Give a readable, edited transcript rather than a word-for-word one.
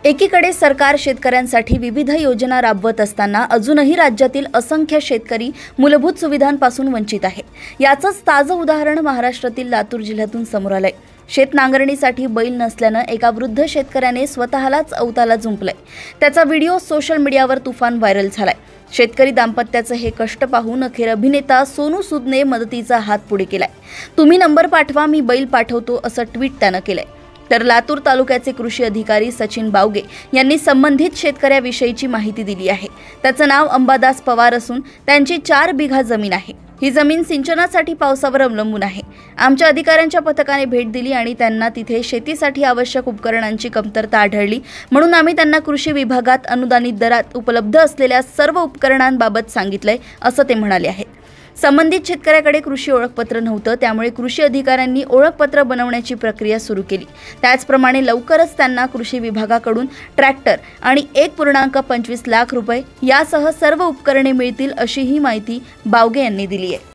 एकीकडे सरकार शेतकऱ्यांसाठी विविध योजना राबवत असताना अजूनही राज्यातील असंख्य शेतकरी मूलभूत सुविधांपासून वंचित आहे। याचंच ताजं उदाहरण महाराष्ट्रातील लातूर जिल्ह्यातून समोर आलंय। शेत नांगरणीसाठी बैल नसल्यानं एका वृद्ध शेतकऱ्याने स्वतःलाच अवताला जुंपलंय। त्याचा व्हिडिओ सोशल मीडियावर तुफान व्हायरल झालाय। शेतकरी दाम्पत्याचं हे कष्ट पाहून अखेर अभिनेता सोनू सूदने मदतीचा हात पुढे केलाय। तुम्ही नंबर पाठवा, मी बैल पाठवतो असं ट्विट त्यानं केलंय। तर लातूर तालुक्याचे कृषी अधिकारी सचिन बावगे यांनी संबंधित शेतकऱ्याविषयीची माहिती दिली आहे। त्याचं नाव अंबादास पवार असून त्यांची 4 बिघा जमीन आहे। ही जमीन सिंचनासाठी पावसावर अवलंबून आहे। आमच्या अधिकाऱ्यांच्या पथकाने भेट दिली आणि त्यांना तिथे शेतीसाठी आवश्यक उपकरणांची कमतरता आढळली, म्हणून आम्ही त्यांना कृषी विभागात अनुदानित दरात उपलब्ध असलेल्या सर्व उपकरणांबाबत सांगितलंय असं ते म्हणाले आहेत। संबंधित शेतकऱ्याकडे कृषी ओळखपत्र नव्हतं, त्यामुळे कृषी अधिकाऱ्यांनी ओळखपत्र बनवण्याची प्रक्रिया सुरू केली। त्याचप्रमाणे लवकरच त्यांना कृषी विभागाकडून ट्रॅक्टर आणि 1.25 लाख रुपये यासह सर्व उपकरणे मिळतील अशीही माहिती बावगे यांनी दिली आहे।